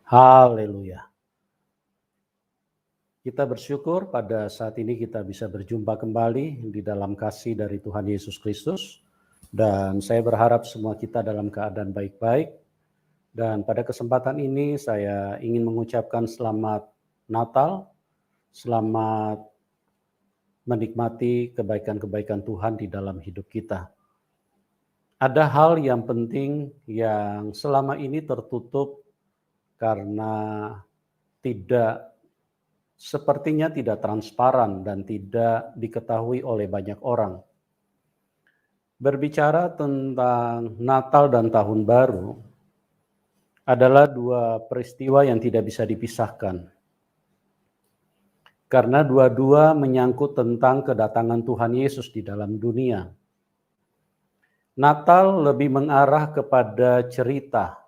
Haleluya. Kita bersyukur pada saat ini kita bisa berjumpa kembali di dalam kasih dari Tuhan Yesus Kristus. Dan saya berharap semua kita dalam keadaan baik-baik. Dan pada kesempatan ini saya ingin mengucapkan selamat Natal, selamat menikmati kebaikan-kebaikan Tuhan di dalam hidup kita. Ada hal yang penting yang selama ini tertutup karena sepertinya tidak transparan dan tidak diketahui oleh banyak orang. Berbicara tentang Natal dan Tahun Baru adalah dua peristiwa yang tidak bisa dipisahkan. Karena dua-dua menyangkut tentang kedatangan Tuhan Yesus di dalam dunia. Natal lebih mengarah kepada cerita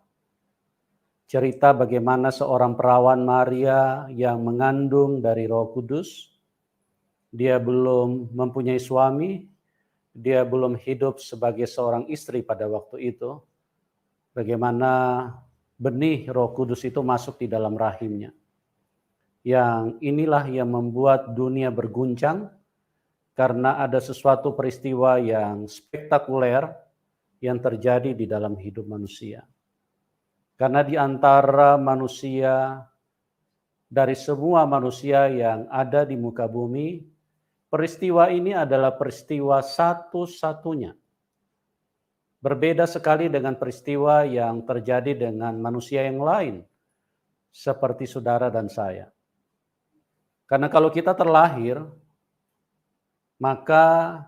bagaimana seorang perawan Maria yang mengandung dari Roh Kudus. Dia belum mempunyai suami, dia belum hidup sebagai seorang istri pada waktu itu. Bagaimana benih Roh Kudus itu masuk di dalam rahimnya. Yang inilah yang membuat dunia berguncang karena ada sesuatu peristiwa yang spektakuler yang terjadi di dalam hidup manusia. Karena di antara manusia, dari semua manusia yang ada di muka bumi, peristiwa ini adalah peristiwa satu-satunya. Berbeda sekali dengan peristiwa yang terjadi dengan manusia yang lain, seperti saudara dan saya. Karena kalau kita terlahir, maka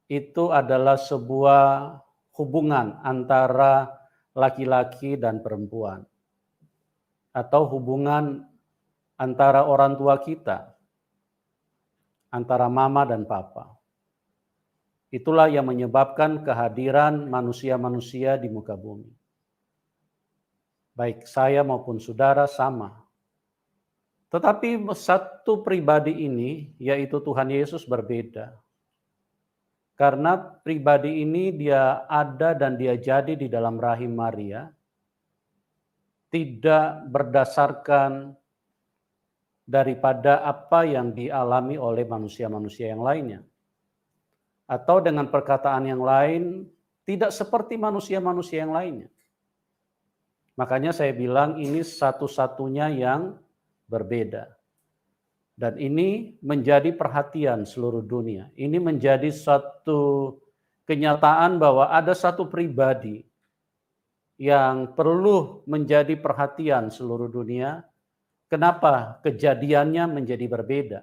itu adalah sebuah hubungan antara laki-laki dan perempuan. Atau hubungan antara orang tua kita, antara mama dan papa. Itulah yang menyebabkan kehadiran manusia-manusia di muka bumi. Baik saya maupun saudara sama. Tetapi satu pribadi ini, yaitu Tuhan Yesus, berbeda. Karena pribadi ini dia ada dan dia jadi di dalam rahim Maria, tidak berdasarkan daripada apa yang dialami oleh manusia-manusia yang lainnya. Atau dengan perkataan yang lain, tidak seperti manusia-manusia yang lainnya. Makanya saya bilang ini satu-satunya yang berbeda. Dan ini menjadi perhatian seluruh dunia. Ini menjadi satu kenyataan bahwa ada satu pribadi yang perlu menjadi perhatian seluruh dunia. Kenapa kejadiannya menjadi berbeda?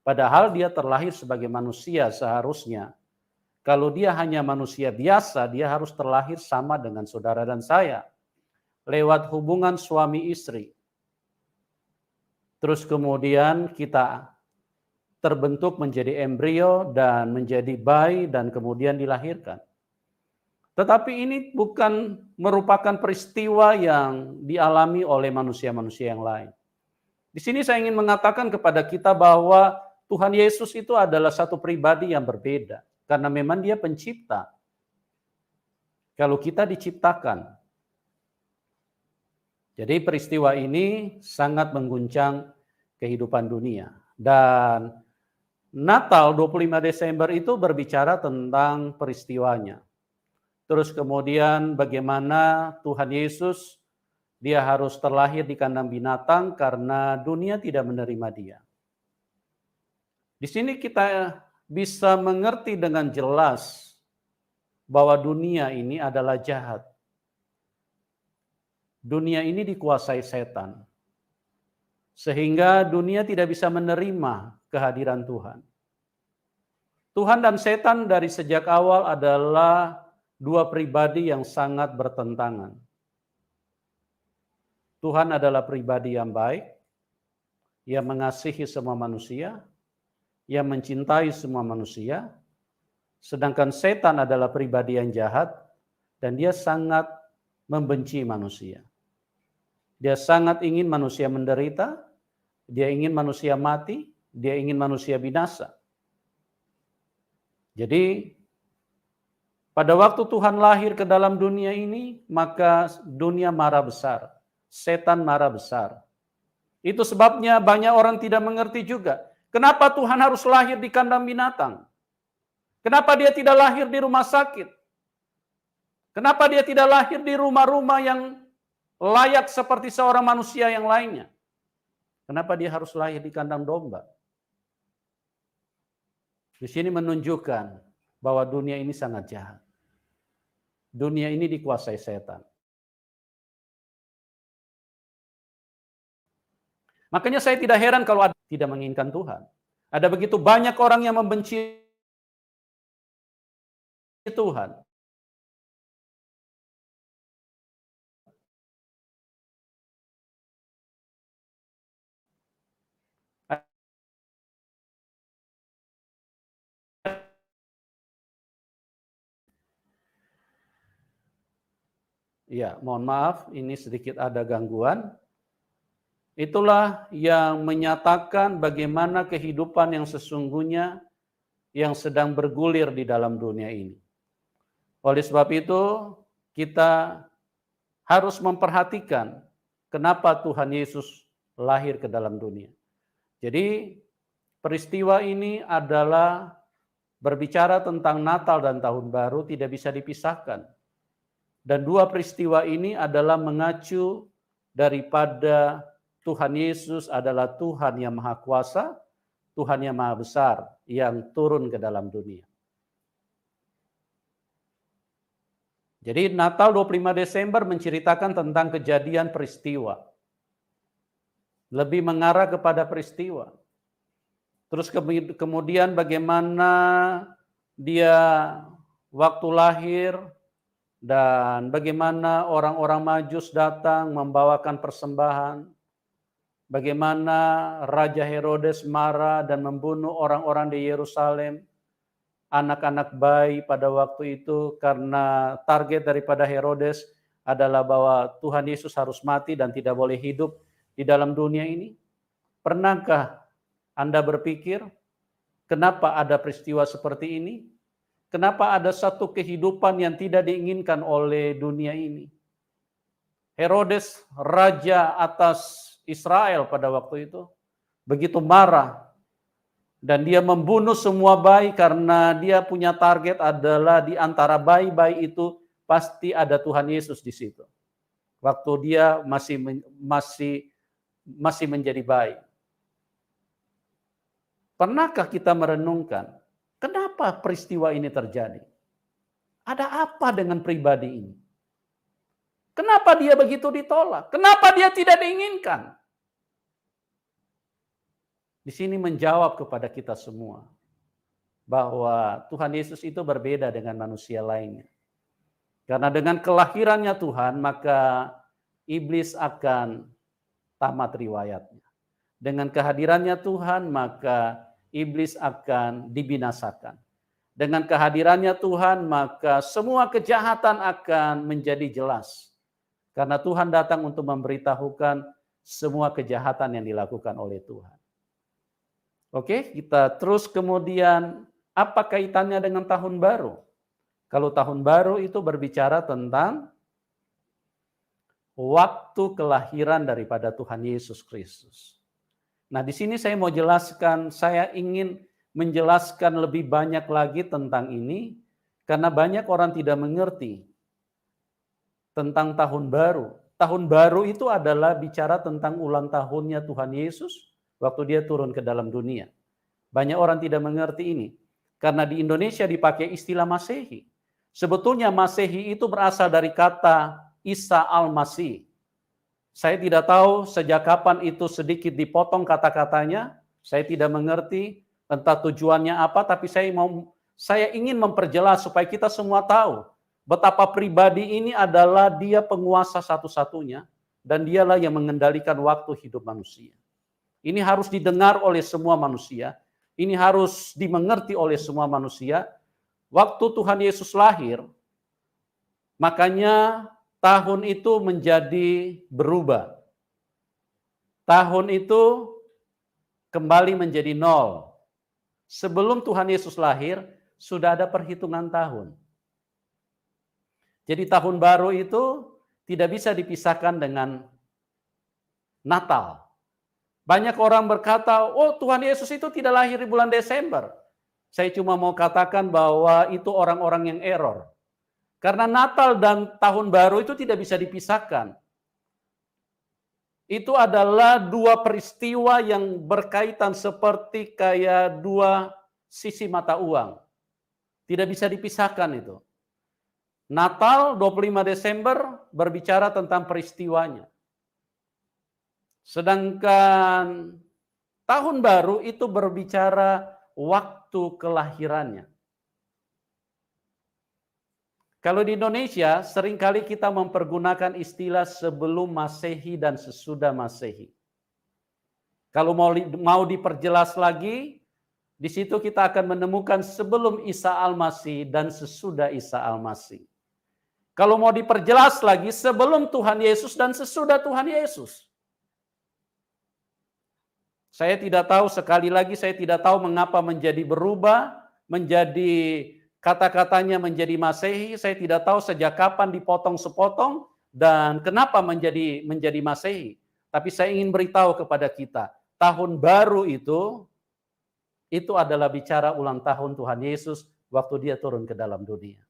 Padahal dia terlahir sebagai manusia seharusnya. Kalau dia hanya manusia biasa, dia harus terlahir sama dengan saudara dan saya. Lewat hubungan suami istri. Terus kemudian kita terbentuk menjadi embrio dan menjadi bayi dan kemudian dilahirkan. Tetapi ini bukan merupakan peristiwa yang dialami oleh manusia-manusia yang lain. Di sini saya ingin mengatakan kepada kita bahwa Tuhan Yesus itu adalah satu pribadi yang berbeda. Karena memang dia pencipta. Kalau kita diciptakan. Jadi peristiwa ini sangat mengguncang kehidupan dunia. Dan Natal 25 Desember itu berbicara tentang peristiwanya. Terus kemudian bagaimana Tuhan Yesus, dia harus terlahir di kandang binatang karena dunia tidak menerima dia. Di sini kita bisa mengerti dengan jelas bahwa dunia ini adalah jahat. Dunia ini dikuasai setan. Sehingga dunia tidak bisa menerima kehadiran Tuhan. Tuhan dan setan dari sejak awal adalah dua pribadi yang sangat bertentangan. Tuhan adalah pribadi yang baik, yang mengasihi semua manusia, yang mencintai semua manusia, sedangkan setan adalah pribadi yang jahat dan dia sangat membenci manusia. Dia sangat ingin manusia menderita, dia ingin manusia mati, dia ingin manusia binasa. Jadi pada waktu Tuhan lahir ke dalam dunia ini, maka dunia marah besar. setan marah besar. Itu sebabnya banyak orang tidak mengerti juga. Kenapa Tuhan harus lahir di kandang binatang? Kenapa dia tidak lahir di rumah sakit? Kenapa dia tidak lahir di rumah-rumah yang layak seperti seorang manusia yang lainnya? Kenapa dia harus lahir di kandang domba? Di sini menunjukkan bahwa dunia ini sangat jahat. Dunia ini dikuasai setan. Makanya saya tidak heran kalau ada tidak menginginkan Tuhan. Ada begitu banyak orang yang membenci Tuhan. Ya, mohon maaf, ini sedikit ada gangguan. Itulah yang menyatakan bagaimana kehidupan yang sesungguhnya yang sedang bergulir di dalam dunia ini. Oleh sebab itu, kita harus memperhatikan kenapa Tuhan Yesus lahir ke dalam dunia. Jadi, peristiwa ini adalah berbicara tentang Natal dan Tahun Baru tidak bisa dipisahkan. Dan dua peristiwa ini adalah mengacu daripada Tuhan Yesus adalah Tuhan yang Maha Kuasa, Tuhan yang Maha Besar yang turun ke dalam dunia. Jadi Natal 25 Desember menceritakan tentang kejadian peristiwa. Lebih mengarah kepada peristiwa. Terus kemudian bagaimana dia waktu lahir dan bagaimana orang-orang Majus datang membawakan persembahan. Bagaimana Raja Herodes marah dan membunuh orang-orang di Yerusalem. Anak-anak bayi pada waktu itu karena target daripada Herodes adalah bahwa Tuhan Yesus harus mati dan tidak boleh hidup di dalam dunia ini. Pernahkah Anda berpikir kenapa ada peristiwa seperti ini? Kenapa ada satu kehidupan yang tidak diinginkan oleh dunia ini? Herodes, raja atas Israel pada waktu itu, begitu marah. Dan dia membunuh semua bayi karena dia punya target adalah di antara bayi-bayi itu pasti ada Tuhan Yesus di situ. Waktu dia masih menjadi bayi. Pernahkah kita merenungkan kenapa peristiwa ini terjadi? Ada apa dengan pribadi ini? Kenapa dia begitu ditolak? Kenapa dia tidak diinginkan? Di sini menjawab kepada kita semua bahwa Tuhan Yesus itu berbeda dengan manusia lainnya. Karena dengan kelahirannya Tuhan, maka iblis akan tamat riwayatnya. Dengan kehadirannya Tuhan, maka iblis akan dibinasakan. Dengan kehadirannya Tuhan, maka semua kejahatan akan menjadi jelas. Karena Tuhan datang untuk memberitahukan semua kejahatan yang dilakukan oleh Tuhan. Oke, kita terus kemudian apa kaitannya dengan tahun baru? Kalau tahun baru itu berbicara tentang waktu kelahiran daripada Tuhan Yesus Kristus. Nah, di sini saya mau jelaskan, saya ingin menjelaskan lebih banyak lagi tentang ini karena banyak orang tidak mengerti tentang tahun baru. Tahun baru itu adalah bicara tentang ulang tahunnya Tuhan Yesus waktu dia turun ke dalam dunia. Banyak orang tidak mengerti ini. Karena di Indonesia dipakai istilah Masehi. Sebetulnya Masehi itu berasal dari kata Isa Al-Masih. Saya tidak tahu sejak kapan itu sedikit dipotong kata-katanya. Saya tidak mengerti entah tujuannya apa, tapi saya ingin memperjelas supaya kita semua tahu betapa pribadi ini adalah dia penguasa satu-satunya dan dialah yang mengendalikan waktu hidup manusia. Ini harus didengar oleh semua manusia. Ini harus dimengerti oleh semua manusia. Waktu Tuhan Yesus lahir, makanya tahun itu menjadi berubah. Tahun itu kembali menjadi 0. Sebelum Tuhan Yesus lahir, sudah ada perhitungan tahun. Jadi tahun baru itu tidak bisa dipisahkan dengan Natal. Banyak orang berkata, oh Tuhan Yesus itu tidak lahir di bulan Desember. Saya cuma mau katakan bahwa itu orang-orang yang error. Karena Natal dan Tahun Baru itu tidak bisa dipisahkan. Itu adalah dua peristiwa yang berkaitan seperti kayak dua sisi mata uang. Tidak bisa dipisahkan itu. Natal 25 Desember berbicara tentang peristiwanya. Sedangkan Tahun Baru itu berbicara waktu kelahirannya. Kalau di Indonesia, seringkali kita mempergunakan istilah sebelum Masehi dan sesudah Masehi. Kalau mau diperjelas lagi, di situ kita akan menemukan sebelum Isa Al-Masih dan sesudah Isa Al-Masih. Kalau mau diperjelas lagi, sebelum Tuhan Yesus dan sesudah Tuhan Yesus. Saya tidak tahu, sekali lagi saya tidak tahu mengapa menjadi berubah, menjadi kata-katanya menjadi Masehi. Saya tidak tahu sejak kapan dipotong sepotong dan kenapa menjadi Masehi. Tapi saya ingin beritahu kepada kita, Tahun Baru itu adalah bicara ulang tahun Tuhan Yesus waktu dia turun ke dalam dunia.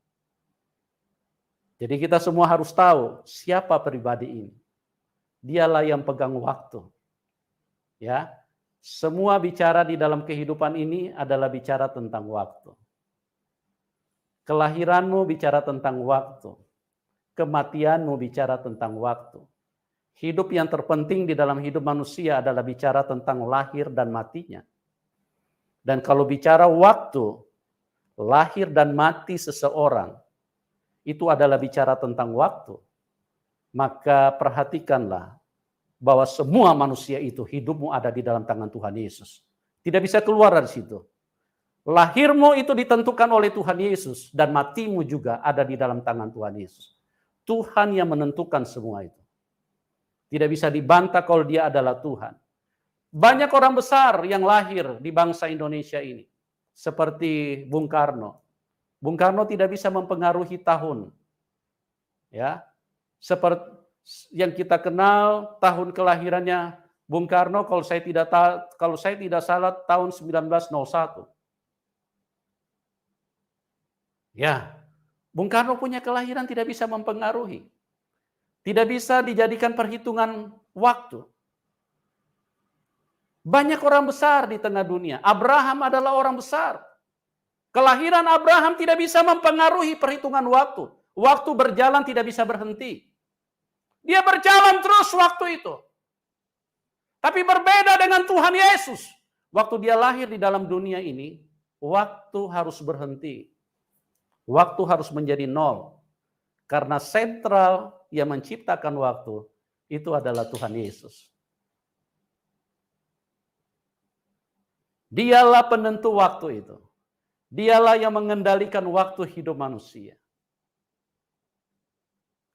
Jadi kita semua harus tahu siapa pribadi ini. Dialah yang pegang waktu. Ya. Semua bicara di dalam kehidupan ini adalah bicara tentang waktu. Kelahiranmu bicara tentang waktu. Kematianmu bicara tentang waktu. Hidup yang terpenting di dalam hidup manusia adalah bicara tentang lahir dan matinya. Dan kalau bicara waktu, lahir dan mati seseorang, itu adalah bicara tentang waktu. Maka perhatikanlah bahwa semua manusia itu hidupmu ada di dalam tangan Tuhan Yesus. Tidak bisa keluar dari situ. Lahirmu itu ditentukan oleh Tuhan Yesus dan matimu juga ada di dalam tangan Tuhan Yesus. Tuhan yang menentukan semua itu. Tidak bisa dibantah kalau dia adalah Tuhan. Banyak orang besar yang lahir di bangsa Indonesia ini. Seperti Bung Karno. Bung Karno tidak bisa mempengaruhi tahun. Ya. Seperti yang kita kenal tahun kelahirannya Bung Karno, kalau saya tidak salah tahun 1901. Ya, Bung Karno punya kelahiran tidak bisa mempengaruhi. Tidak bisa dijadikan perhitungan waktu. Banyak orang besar di tengah dunia. Abraham adalah orang besar. Kelahiran Abraham tidak bisa mempengaruhi perhitungan waktu. Waktu berjalan tidak bisa berhenti. Dia berjalan terus waktu itu. Tapi berbeda dengan Tuhan Yesus. Waktu dia lahir di dalam dunia ini, waktu harus berhenti. Waktu harus menjadi nol. Karena sentral yang menciptakan waktu, itu adalah Tuhan Yesus. Dialah penentu waktu itu. Dialah yang mengendalikan waktu hidup manusia.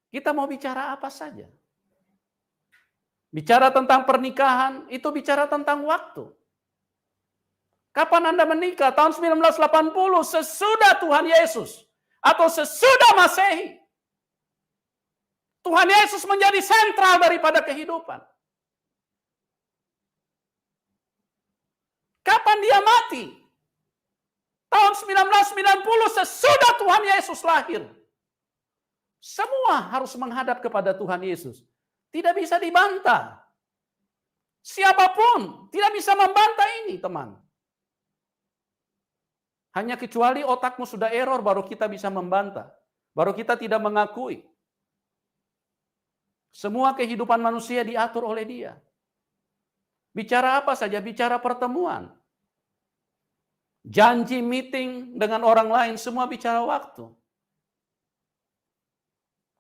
Kita mau bicara apa saja. Bicara tentang pernikahan, itu bicara tentang waktu. Kapan Anda menikah? Tahun 1980, sesudah Tuhan Yesus. Atau sesudah Masehi. Tuhan Yesus menjadi sentral daripada kehidupan. Kapan dia mati? Tahun 1990, sesudah Tuhan Yesus lahir. Semua harus menghadap kepada Tuhan Yesus. Tidak bisa dibantah. Siapapun tidak bisa membantah ini, teman. Hanya kecuali otakmu sudah error, baru kita bisa membantah. Baru kita tidak mengakui. Semua kehidupan manusia diatur oleh Dia. Bicara apa saja, bicara pertemuan. Janji meeting dengan orang lain, semua bicara waktu.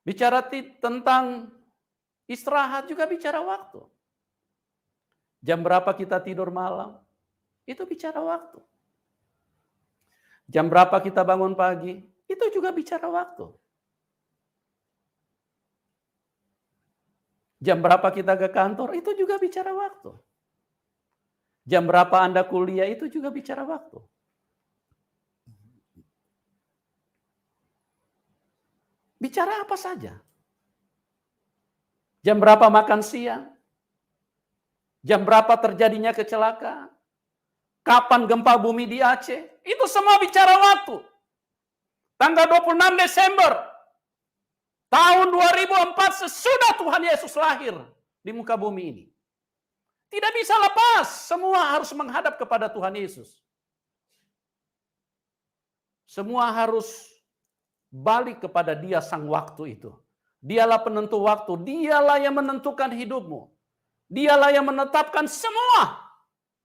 Bicara tentang istirahat juga bicara waktu. Jam berapa kita tidur malam, itu bicara waktu. Jam berapa kita bangun pagi, itu juga bicara waktu. Jam berapa kita ke kantor, itu juga bicara waktu. Jam berapa Anda kuliah, itu juga bicara waktu. Bicara apa saja. Jam berapa makan siang, Jam berapa terjadinya kecelakaan? Kapan gempa bumi di Aceh? Itu semua bicara waktu. Tanggal 26 Desember tahun 2004 sesudah Tuhan Yesus lahir di muka bumi ini. Tidak bisa lepas, semua harus menghadap kepada Tuhan Yesus. Semua harus balik kepada Dia sang waktu itu. Dialah penentu waktu, Dialah yang menentukan hidupmu. Dialah yang menetapkan semua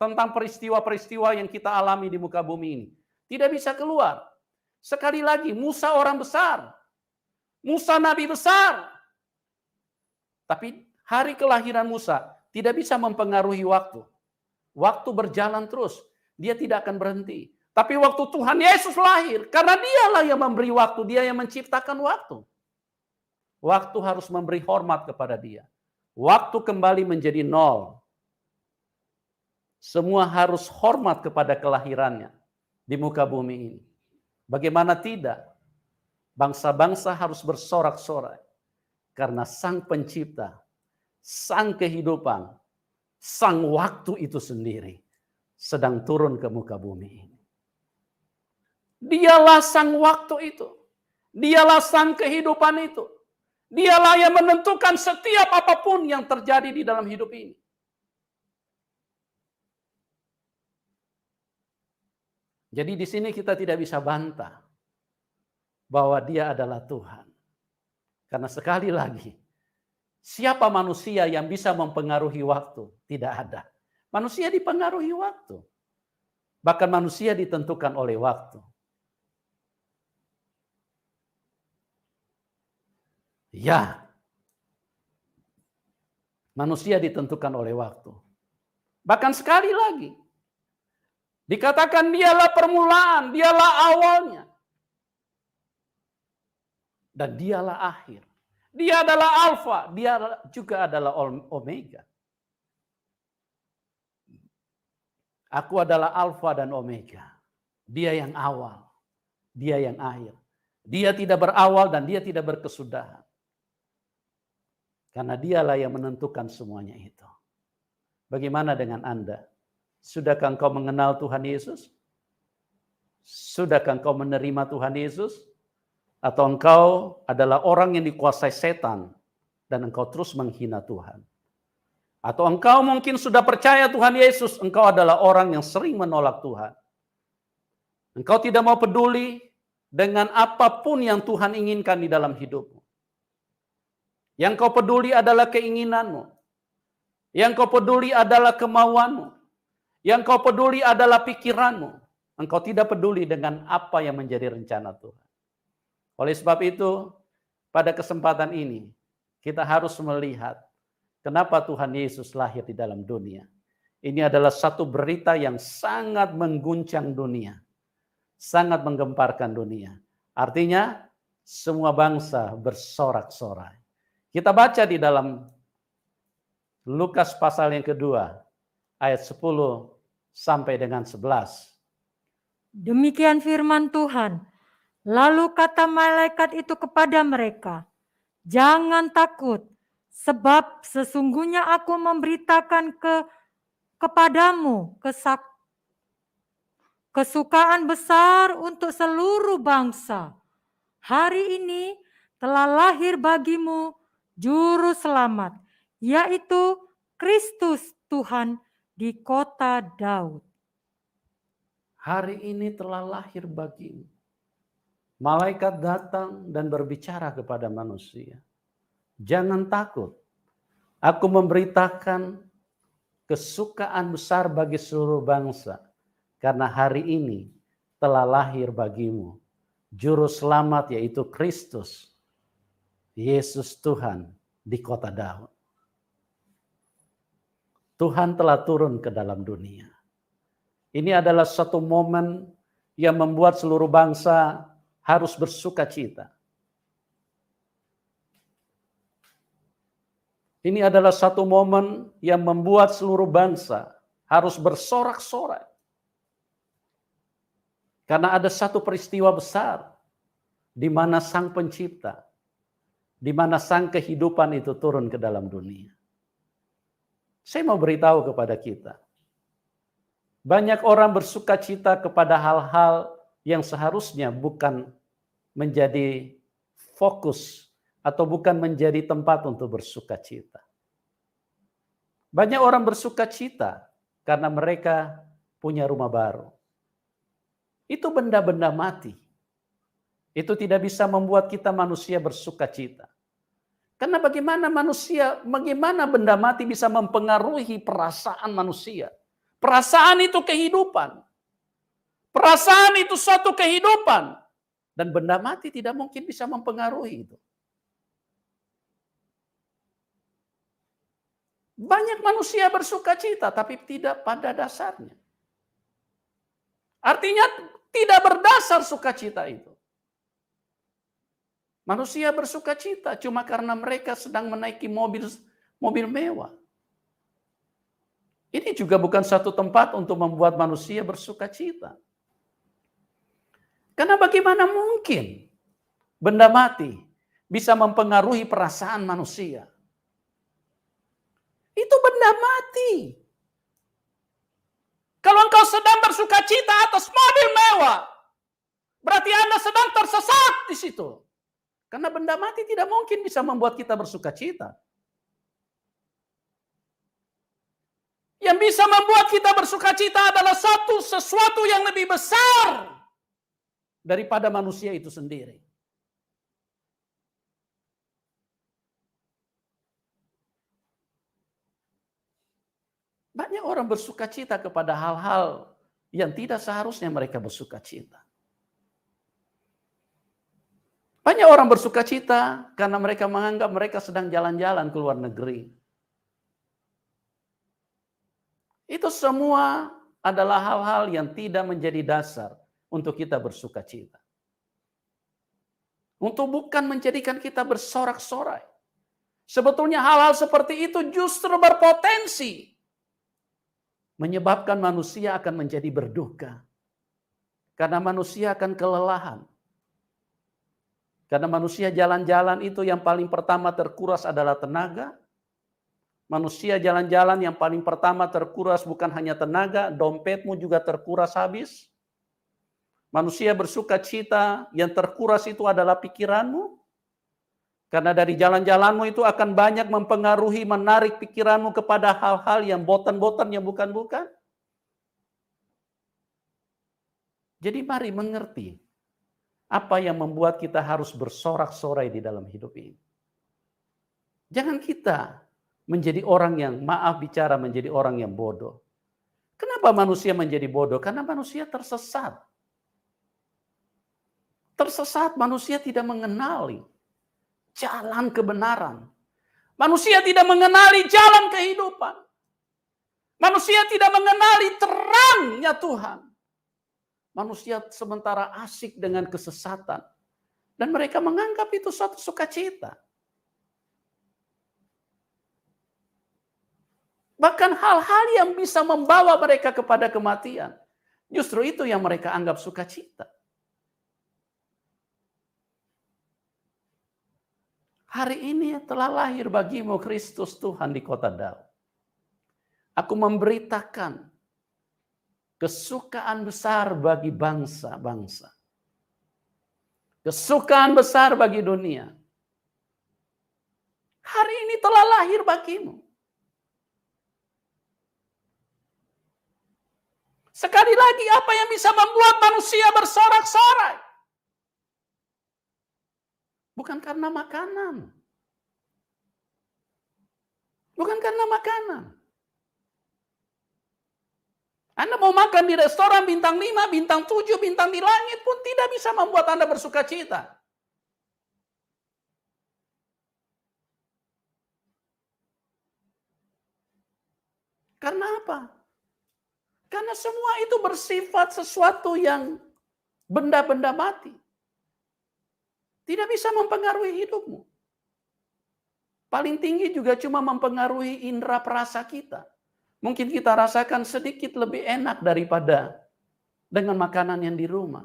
tentang peristiwa-peristiwa yang kita alami di muka bumi ini. Tidak bisa keluar. Sekali lagi, Musa orang besar. Musa nabi besar. Tapi hari kelahiran Musa tidak bisa mempengaruhi waktu. Waktu berjalan terus. Dia tidak akan berhenti. Tapi waktu Tuhan Yesus lahir, karena Dialah yang memberi waktu, Dia yang menciptakan waktu. Waktu harus memberi hormat kepada Dia. Waktu kembali menjadi nol. Semua harus hormat kepada kelahirannya di muka bumi ini. Bagaimana tidak? Bangsa-bangsa harus bersorak-sorai karena Sang Pencipta, Sang kehidupan, Sang waktu itu sendiri sedang turun ke muka bumi ini. Dialah Sang waktu itu. Dialah Sang kehidupan itu. Dialah yang menentukan setiap apapun yang terjadi di dalam hidup ini. Jadi di sini kita tidak bisa bantah bahwa Dia adalah Tuhan. Karena sekali lagi, siapa manusia yang bisa mempengaruhi waktu? Tidak ada. Manusia dipengaruhi waktu. Bahkan manusia ditentukan oleh waktu. Ya, manusia ditentukan oleh waktu. Bahkan sekali lagi, dikatakan Dialah permulaan, Dialah awalnya. Dan Dialah akhir. Dia adalah Alfa, Dia juga adalah Omega. Aku adalah Alfa dan Omega. Dia yang awal, Dia yang akhir. Dia tidak berawal dan Dia tidak berkesudahan. Karena Dialah yang menentukan semuanya itu. Bagaimana dengan Anda? Sudahkah engkau mengenal Tuhan Yesus? Sudahkah engkau menerima Tuhan Yesus? Atau engkau adalah orang yang dikuasai setan dan engkau terus menghina Tuhan? Atau engkau mungkin sudah percaya Tuhan Yesus, engkau adalah orang yang sering menolak Tuhan. Engkau tidak mau peduli dengan apapun yang Tuhan inginkan di dalam hidupmu. Yang kau peduli adalah keinginanmu. Yang kau peduli adalah kemauanmu. Yang kau peduli adalah pikiranmu. Engkau tidak peduli dengan apa yang menjadi rencana Tuhan. Oleh sebab itu, pada kesempatan ini, kita harus melihat kenapa Tuhan Yesus lahir di dalam dunia. Ini adalah satu berita yang sangat mengguncang dunia. Sangat menggemparkan dunia. Artinya, semua bangsa bersorak-sorai. Kita baca di dalam Lukas pasal yang kedua, ayat 10 sampai dengan 11. Demikian firman Tuhan. Lalu kata malaikat itu kepada mereka, jangan takut, sebab sesungguhnya aku memberitakan kepadamu kesukaan besar untuk seluruh bangsa. Hari ini telah lahir bagimu Juru Selamat, yaitu Kristus Tuhan di kota Daud. Hari ini telah lahir bagimu. Malaikat datang dan berbicara kepada manusia. Jangan takut. Aku memberitakan kesukaan besar bagi seluruh bangsa. Karena hari ini telah lahir bagimu Juru Selamat, yaitu Kristus, Yesus Tuhan di kota Daud. Tuhan telah turun ke dalam dunia. Ini adalah satu momen yang membuat seluruh bangsa harus bersuka cita. Ini adalah satu momen yang membuat seluruh bangsa harus bersorak-sorai. Karena ada satu peristiwa besar di mana Sang Pencipta, di mana Sang kehidupan itu turun ke dalam dunia. Saya mau beritahu kepada kita, banyak orang bersuka cita kepada hal-hal yang seharusnya bukan menjadi fokus atau bukan menjadi tempat untuk bersuka cita. Banyak orang bersuka cita karena mereka punya rumah baru. Itu benda-benda mati. Itu tidak bisa membuat kita manusia bersuka cita. Karena bagaimana benda mati bisa mempengaruhi perasaan manusia? Perasaan itu kehidupan. Perasaan itu suatu kehidupan. Dan benda mati tidak mungkin bisa mempengaruhi itu. Banyak manusia bersuka cita, tapi tidak pada dasarnya. Artinya tidak berdasar sukacita itu. Manusia bersuka cita cuma karena mereka sedang menaiki mobil mewah. Ini juga bukan satu tempat untuk membuat manusia bersuka cita. Karena bagaimana mungkin benda mati bisa mempengaruhi perasaan manusia? Itu benda mati. Kalau engkau sedang bersuka cita atas mobil mewah, berarti Anda sedang tersesat di situ. Karena benda mati tidak mungkin bisa membuat kita bersuka cita. Yang bisa membuat kita bersuka cita adalah sesuatu yang lebih besar daripada manusia itu sendiri. Banyak orang bersuka cita kepada hal-hal yang tidak seharusnya mereka bersuka cita. Banyak orang bersuka cita karena mereka menganggap mereka sedang jalan-jalan ke luar negeri. Itu semua adalah hal-hal yang tidak menjadi dasar untuk kita bersuka cita. Untuk bukan menjadikan kita bersorak-sorai. Sebetulnya hal-hal seperti itu justru berpotensi menyebabkan manusia akan menjadi berduka. Karena manusia akan kelelahan. Karena manusia jalan-jalan itu yang paling pertama terkuras adalah tenaga. Manusia jalan-jalan yang paling pertama terkuras bukan hanya tenaga, dompetmu juga terkuras habis. Manusia bersuka cita yang terkuras itu adalah pikiranmu. Karena dari jalan-jalanmu itu akan banyak mempengaruhi, menarik pikiranmu kepada hal-hal yang botan-botan yang bukan-bukan. Jadi mari mengerti apa yang membuat kita harus bersorak-sorai di dalam hidup ini. Jangan kita menjadi orang yang, maaf bicara, menjadi orang yang bodoh. Kenapa manusia menjadi bodoh? Karena manusia tersesat. Tersesat, manusia tidak mengenali jalan kebenaran. Manusia tidak mengenali jalan kehidupan. Manusia tidak mengenali terangnya Tuhan. Manusia sementara asik dengan kesesatan. Dan mereka menganggap itu suatu sukacita. Bahkan hal-hal yang bisa membawa mereka kepada kematian. Justru itu yang mereka anggap sukacita. Hari ini telah lahir bagimu Kristus Tuhan di kota Daud. Aku memberitakan kesukaan besar bagi bangsa-bangsa. Kesukaan besar bagi dunia. Hari ini telah lahir bagimu. Sekali lagi, apa yang bisa membuat manusia bersorak-sorai? Bukan karena makanan. Bukan karena makanan. Anda mau makan di restoran bintang 5, bintang 7, bintang di langit pun tidak bisa membuat Anda bersuka cita. Karena apa? Karena semua itu bersifat sesuatu yang benda-benda mati. Tidak bisa mempengaruhi hidupmu. Paling tinggi juga cuma mempengaruhi indera perasa kita. Mungkin kita rasakan sedikit lebih enak daripada dengan makanan yang di rumah.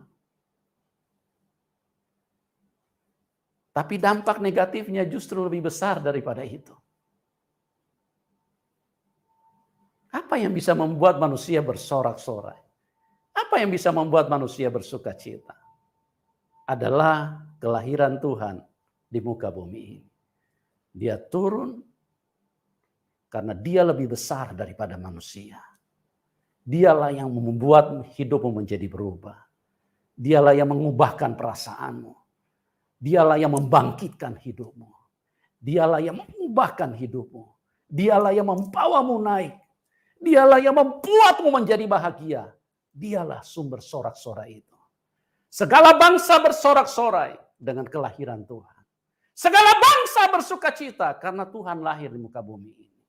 Tapi dampak negatifnya justru lebih besar daripada itu. Apa yang bisa membuat manusia bersorak-sorai? Apa yang bisa membuat manusia bersuka cita? Adalah kelahiran Tuhan di muka bumi ini. Dia turun karena dia lebih besar daripada manusia. Dialah yang membuat hidupmu menjadi berubah. Dialah yang mengubahkan perasaanmu. Dialah yang membangkitkan hidupmu. Dialah yang mengubahkan hidupmu. Dialah yang membawamu naik. Dialah yang membuatmu menjadi bahagia. Dialah sumber sorak-sorai itu. Segala bangsa bersorak-sorai dengan kelahiran Tuhan. Segala bangsa bersuka cita karena Tuhan lahir di muka bumi ini.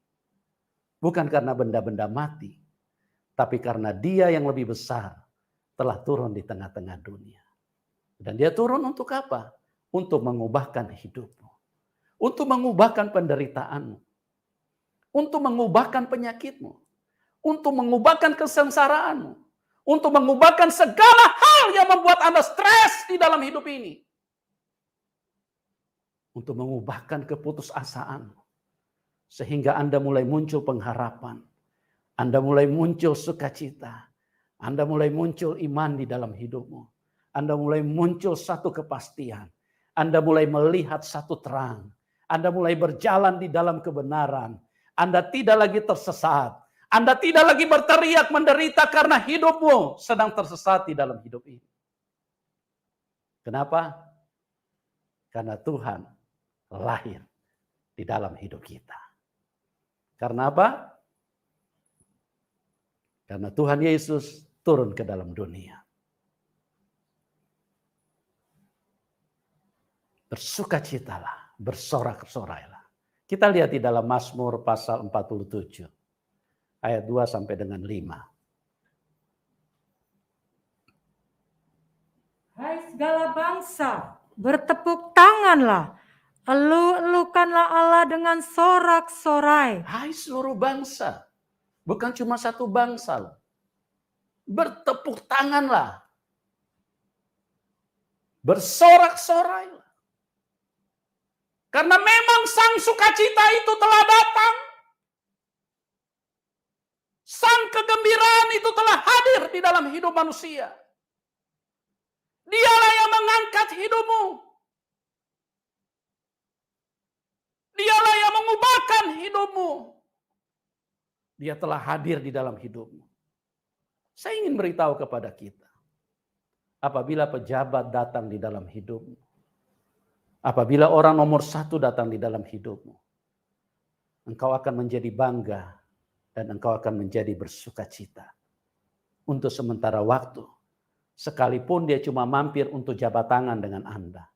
Bukan karena benda-benda mati, tapi karena Dia yang lebih besar telah turun di tengah-tengah dunia. Dan Dia turun untuk apa? Untuk mengubahkan hidupmu. Untuk mengubahkan penderitaanmu. Untuk mengubahkan penyakitmu. Untuk mengubahkan kesengsaraanmu. Untuk mengubahkan segala hal yang membuat Anda stres di dalam hidup ini. Untuk mengubahkan keputusasaanmu. Sehingga Anda mulai muncul pengharapan. Anda mulai muncul sukacita. Anda mulai muncul iman di dalam hidupmu. Anda mulai muncul satu kepastian. Anda mulai melihat satu terang. Anda mulai berjalan di dalam kebenaran. Anda tidak lagi tersesat. Anda tidak lagi berteriak menderita karena hidupmu sedang tersesat di dalam hidup ini. Kenapa? Karena Tuhan lahir di dalam hidup kita. Karena apa? Karena Tuhan Yesus turun ke dalam dunia. Bersukacitalah, bersorak-sorailah. Kita lihat di dalam Mazmur pasal 47. Ayat 2 sampai dengan 5. Hai segala bangsa, bertepuk tanganlah. Elu-elukanlah Allah dengan sorak-sorai. Hai seluruh bangsa. Bukan cuma satu bangsa loh. Bertepuk tanganlah. Bersorak-sorailah. Karena memang sang sukacita itu telah datang. Sang kegembiraan itu telah hadir di dalam hidup manusia. Dialah yang mengangkat hidupmu. Dialah yang mengubahkan hidupmu. Dia telah hadir di dalam hidupmu. Saya ingin beritahu kepada kita. Apabila pejabat datang di dalam hidupmu. Apabila orang nomor 1 datang di dalam hidupmu. Engkau akan menjadi bangga. Dan engkau akan menjadi bersukacita. Untuk sementara waktu. Sekalipun dia cuma mampir untuk jabat tangan dengan Anda.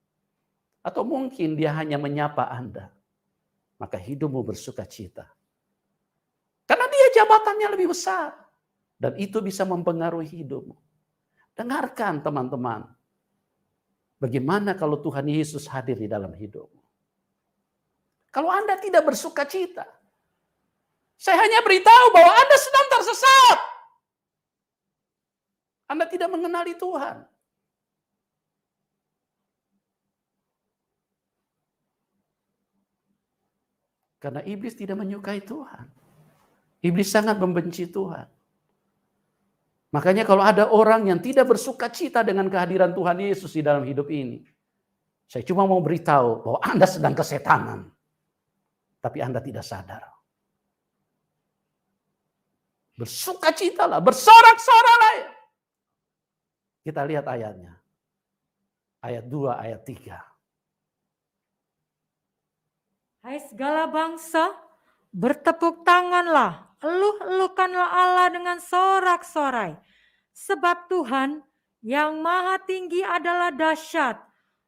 Atau mungkin dia hanya menyapa Anda. Maka hidupmu bersukacita. Karena dia jabatannya lebih besar. Dan itu bisa mempengaruhi hidupmu. Dengarkan teman-teman. Bagaimana kalau Tuhan Yesus hadir di dalam hidupmu? Kalau Anda tidak bersukacita. Saya hanya beritahu bahwa Anda sedang tersesat. Anda tidak mengenali Tuhan. Karena iblis tidak menyukai Tuhan. Iblis sangat membenci Tuhan. Makanya kalau ada orang yang tidak bersukacita dengan kehadiran Tuhan Yesus di dalam hidup ini. Saya cuma mau beritahu bahwa Anda sedang kesetanan. Tapi Anda tidak sadar. Bersukacitalah, bersorak-soraklah. Kita lihat ayatnya. Ayat 2, ayat 3. Hai segala bangsa, bertepuk tanganlah. Eluh-elukanlah Allah dengan sorak-sorai. Sebab Tuhan yang maha tinggi adalah dahsyat.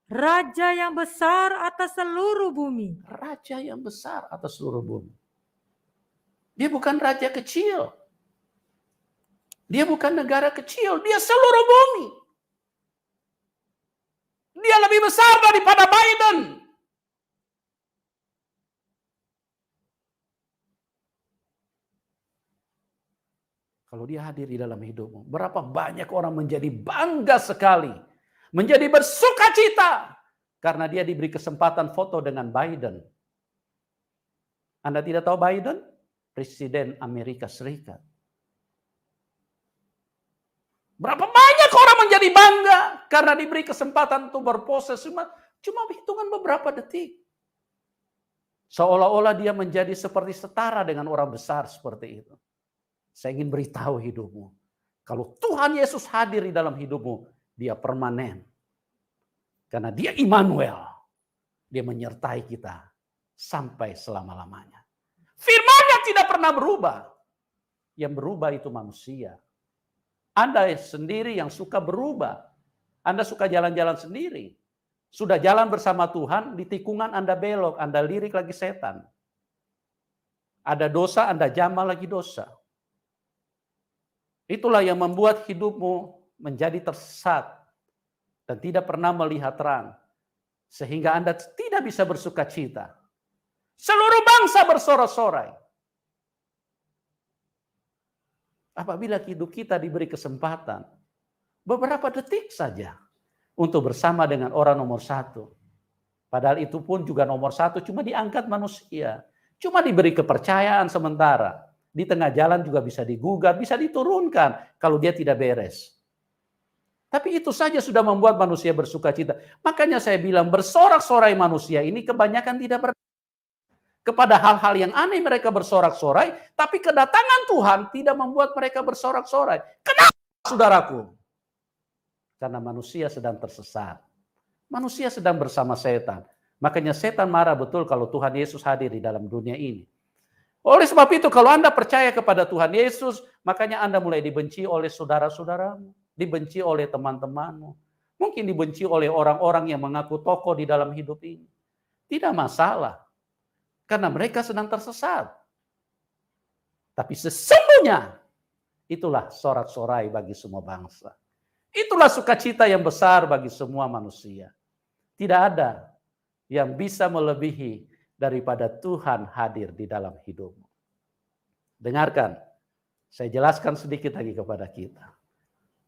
Raja yang besar atas seluruh bumi. Raja yang besar atas seluruh bumi. Dia bukan raja kecil. Dia bukan negara kecil. Dia seluruh bumi. Dia lebih besar daripada Biden. Kalau dia hadir di dalam hidupmu, berapa banyak orang menjadi bangga sekali, menjadi bersukacita karena dia diberi kesempatan foto dengan Biden. Anda tidak tahu Biden? Presiden Amerika Serikat. Berapa banyak orang menjadi bangga karena diberi kesempatan untuk berproses cuma hitungan beberapa detik. Seolah-olah dia menjadi seperti setara dengan orang besar seperti itu. Saya ingin beritahu hidupmu. Kalau Tuhan Yesus hadir di dalam hidupmu, dia permanen. Karena dia Immanuel. Dia menyertai kita sampai selama-lamanya. Firman-Nya tidak pernah berubah. Yang berubah itu manusia. Anda sendiri yang suka berubah. Anda suka jalan-jalan sendiri. Sudah jalan bersama Tuhan, di tikungan Anda belok, Anda lirik lagi setan. Ada dosa, Anda jamal lagi dosa. Itulah yang membuat hidupmu menjadi tersesat dan tidak pernah melihat terang. Sehingga Anda tidak bisa bersuka cita. Seluruh bangsa bersorak-sorai. Apabila hidup kita diberi kesempatan, beberapa detik saja untuk bersama dengan orang nomor satu. Padahal itu pun juga nomor satu cuma diangkat manusia. Cuma diberi kepercayaan sementara. Di tengah jalan juga bisa digugat, bisa diturunkan kalau dia tidak beres. Tapi itu saja sudah membuat manusia bersuka cita. Makanya saya bilang bersorak-sorai manusia ini kebanyakan tidak kepada hal-hal yang aneh mereka bersorak-sorai, tapi kedatangan Tuhan tidak membuat mereka bersorak-sorai. Kenapa, saudaraku? Karena manusia sedang tersesat. Manusia sedang bersama setan. Makanya setan marah betul kalau Tuhan Yesus hadir di dalam dunia ini. Oleh sebab itu, kalau Anda percaya kepada Tuhan Yesus, makanya Anda mulai dibenci oleh saudara-saudaramu, dibenci oleh teman-temanmu, mungkin dibenci oleh orang-orang yang mengaku tokoh di dalam hidup ini. Tidak masalah, karena mereka sedang tersesat. Tapi sesungguhnya, itulah sorak-sorai bagi semua bangsa. Itulah sukacita yang besar bagi semua manusia. Tidak ada yang bisa melebihi daripada Tuhan hadir di dalam hidupmu. Dengarkan, saya jelaskan sedikit lagi kepada kita.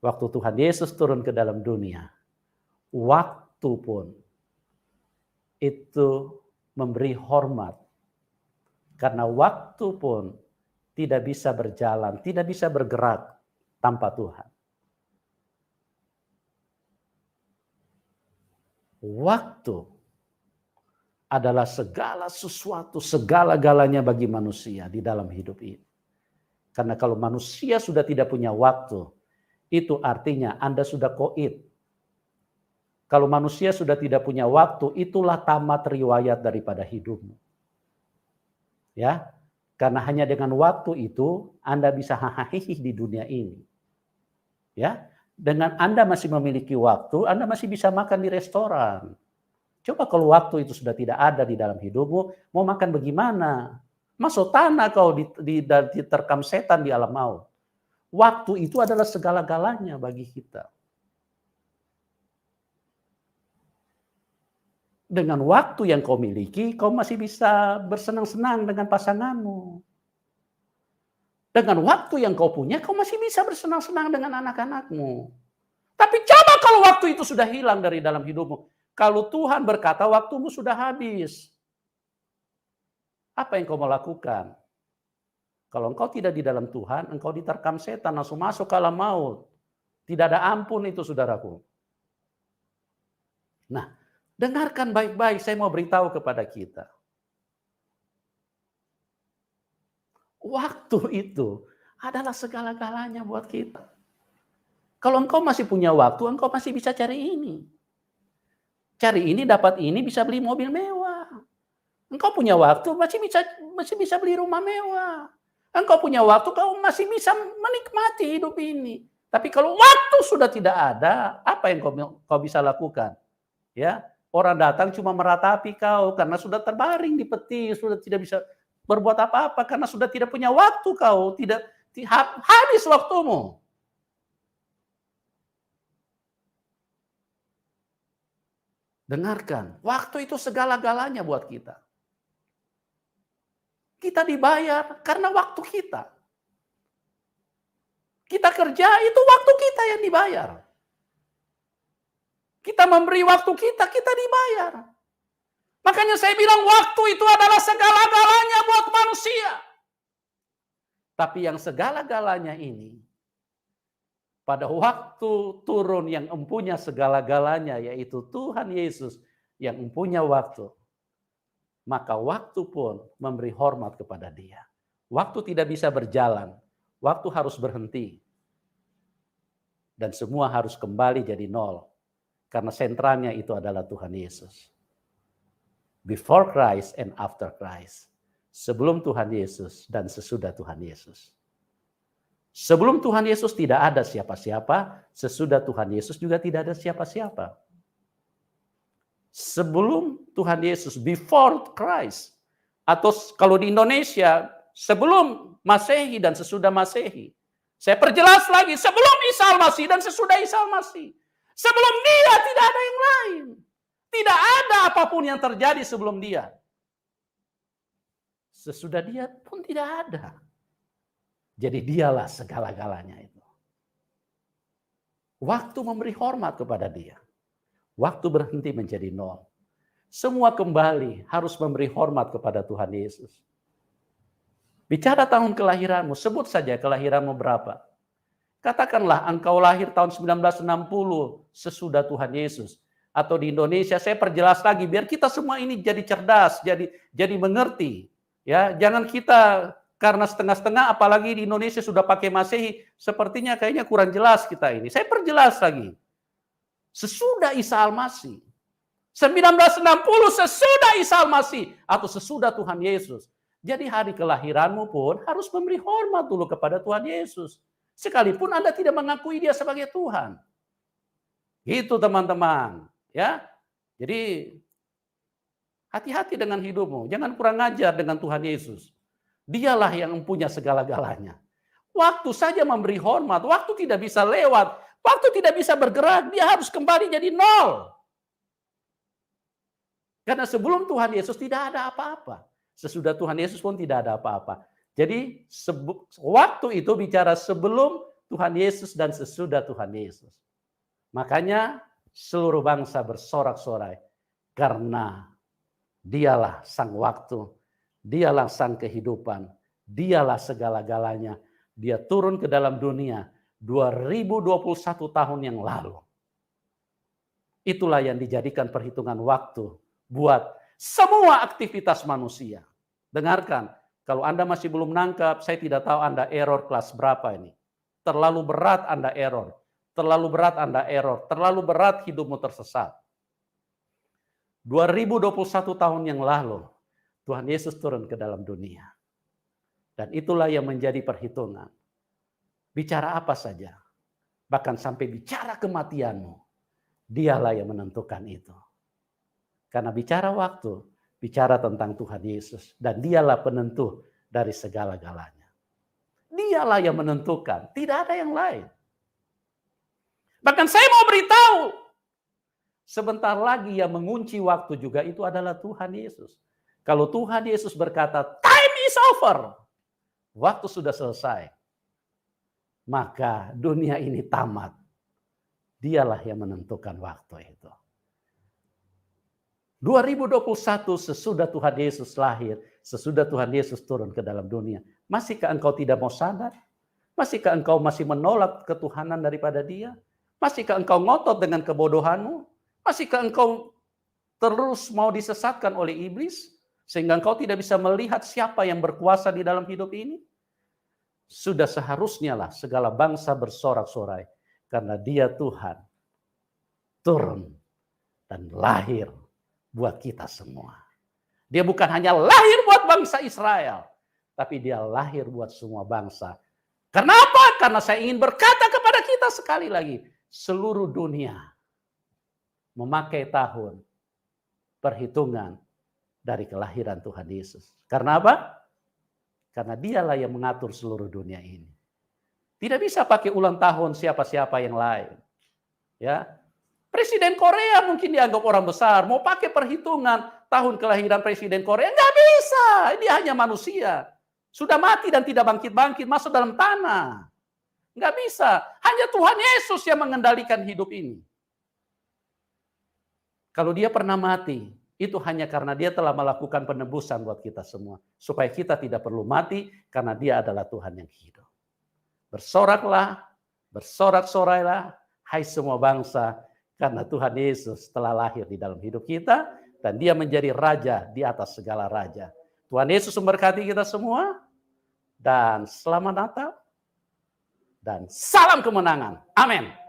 Waktu Tuhan Yesus turun ke dalam dunia, waktu pun itu memberi hormat. Karena waktu pun tidak bisa berjalan, tidak bisa bergerak tanpa Tuhan. Waktu adalah segala sesuatu, segala-galanya bagi manusia di dalam hidup ini. Karena kalau manusia sudah tidak punya waktu, itu artinya Anda sudah koid. Kalau manusia sudah tidak punya waktu, itulah tamat riwayat daripada hidupmu. Ya, karena hanya dengan waktu itu Anda bisa hahaha di dunia ini. Ya, dengan Anda masih memiliki waktu, Anda masih bisa makan di restoran. Coba kalau waktu itu sudah tidak ada di dalam hidupmu, mau makan bagaimana? Masuk tanah kau diterkam setan di alam maut. Waktu itu adalah segala-galanya bagi kita. Dengan waktu yang kau miliki, kau masih bisa bersenang-senang dengan pasanganmu. Dengan waktu yang kau punya, kau masih bisa bersenang-senang dengan anak-anakmu. Tapi coba kalau waktu itu sudah hilang dari dalam hidupmu. Kalau Tuhan berkata waktumu sudah habis. Apa yang kau melakukan? Kalau engkau tidak di dalam Tuhan, engkau diterkam setan, langsung masuk ke alam maut. Tidak ada ampun itu, saudaraku. Nah, dengarkan baik-baik, saya mau beritahu kepada kita. Waktu itu adalah segala-galanya buat kita. Kalau engkau masih punya waktu, engkau masih bisa cari ini. Cari ini, dapat ini, bisa beli mobil mewah. Engkau punya waktu, masih bisa beli rumah mewah. Engkau punya waktu, kau masih bisa menikmati hidup ini. Tapi kalau waktu sudah tidak ada, apa yang kau bisa lakukan? Ya, orang datang cuma meratapi kau karena sudah terbaring di peti, sudah tidak bisa berbuat apa-apa karena sudah tidak punya waktu kau, tidak habis waktumu. Dengarkan, waktu itu segala-galanya buat kita. Kita dibayar karena waktu kita. Kita kerja, itu waktu kita yang dibayar. Kita memberi waktu kita, kita dibayar. Makanya saya bilang waktu itu adalah segala-galanya buat manusia. Tapi yang segala-galanya ini, pada waktu turun yang empunya segala-galanya, yaitu Tuhan Yesus yang empunya waktu, maka waktu pun memberi hormat kepada dia. Waktu tidak bisa berjalan, waktu harus berhenti. Dan semua harus kembali jadi nol. Karena sentralnya itu adalah Tuhan Yesus. Before Christ and after Christ. Sebelum Tuhan Yesus dan sesudah Tuhan Yesus. Sebelum Tuhan Yesus tidak ada siapa-siapa, sesudah Tuhan Yesus juga tidak ada siapa-siapa. Sebelum Tuhan Yesus, before Christ. Atau kalau di Indonesia, sebelum Masehi dan sesudah Masehi. Saya perjelas lagi, sebelum Isa Al-Masih dan sesudah Isa Al-Masih. Sebelum dia tidak ada yang lain. Tidak ada apapun yang terjadi sebelum dia. Sesudah dia pun tidak ada. Jadi dialah segala-galanya itu. Waktu memberi hormat kepada dia. Waktu berhenti menjadi nol. Semua kembali harus memberi hormat kepada Tuhan Yesus. Bicara tahun kelahiranmu, sebut saja kelahiranmu berapa. Katakanlah engkau lahir tahun 1960 sesudah Tuhan Yesus. Atau di Indonesia, saya perjelas lagi biar kita semua ini jadi cerdas, jadi mengerti. Ya, jangan kita karena setengah-setengah, apalagi di Indonesia sudah pakai Masehi, sepertinya kayaknya kurang jelas kita ini. Saya perjelas lagi. Sesudah Isa Al-Masih. 1960 sesudah Isa Al-Masih atau sesudah Tuhan Yesus. Jadi hari kelahiranmu pun harus memberi hormat dulu kepada Tuhan Yesus. Sekalipun Anda tidak mengakui dia sebagai Tuhan. Gitu teman-teman. Ya, jadi hati-hati dengan hidupmu. Jangan kurang ajar dengan Tuhan Yesus. Dialah yang mempunyai segala-galanya. Waktu saja memberi hormat. Waktu tidak bisa lewat. Waktu tidak bisa bergerak. Dia harus kembali jadi nol. Karena sebelum Tuhan Yesus tidak ada apa-apa. Sesudah Tuhan Yesus pun tidak ada apa-apa. Jadi waktu itu bicara sebelum Tuhan Yesus dan sesudah Tuhan Yesus. Makanya seluruh bangsa bersorak-sorai. Karena dialah sang waktu. Dialah sang kehidupan. Dialah segala-galanya. Dia turun ke dalam dunia 2021 tahun yang lalu. Itulah yang dijadikan perhitungan waktu buat semua aktivitas manusia. Dengarkan, kalau Anda masih belum nangkap, saya tidak tahu Anda error kelas berapa ini. Terlalu berat Anda error. Terlalu berat Anda error. Terlalu berat hidupmu tersesat. 2021 tahun yang lalu, Tuhan Yesus turun ke dalam dunia. Dan itulah yang menjadi perhitungan. Bicara apa saja. Bahkan sampai bicara kematianmu. Dialah yang menentukan itu. Karena bicara waktu, bicara tentang Tuhan Yesus. Dan dialah penentu dari segala-galanya. Dialah yang menentukan. Tidak ada yang lain. Bahkan saya mau beritahu. Sebentar lagi yang mengunci waktu juga itu adalah Tuhan Yesus. Kalau Tuhan Yesus berkata, time is over. Waktu sudah selesai. Maka dunia ini tamat. Dialah yang menentukan waktu itu. 2021 sesudah Tuhan Yesus lahir, sesudah Tuhan Yesus turun ke dalam dunia. Masihkah engkau tidak mau sadar? Masihkah engkau masih menolak ketuhanan daripada dia? Masihkah engkau ngotot dengan kebodohanmu? Masihkah engkau terus mau disesatkan oleh iblis? Sehingga engkau tidak bisa melihat siapa yang berkuasa di dalam hidup ini? Sudah seharusnya lah segala bangsa bersorak-sorai. Karena dia Tuhan turun dan lahir buat kita semua. Dia bukan hanya lahir buat bangsa Israel. Tapi dia lahir buat semua bangsa. Kenapa? Karena saya ingin berkata kepada kita sekali lagi. Seluruh dunia memakai tahun perhitungan dari kelahiran Tuhan Yesus. Karena apa? Karena dialah yang mengatur seluruh dunia ini. Tidak bisa pakai ulang tahun siapa-siapa yang lain. Ya, Presiden Korea mungkin dianggap orang besar. Mau pakai perhitungan tahun kelahiran Presiden Korea. Nggak bisa. Dia hanya manusia. Sudah mati dan tidak bangkit-bangkit. Masuk dalam tanah. Nggak bisa. Hanya Tuhan Yesus yang mengendalikan hidup ini. Kalau dia pernah mati, Itu hanya karena dia telah melakukan penebusan buat kita semua. Supaya kita tidak perlu mati karena dia adalah Tuhan yang hidup. Bersoraklah, bersorak-sorailah, hai semua bangsa, karena Tuhan Yesus telah lahir di dalam hidup kita, dan dia menjadi raja di atas segala raja. Tuhan Yesus memberkati kita semua, dan selamat Natal, dan salam kemenangan. Amin.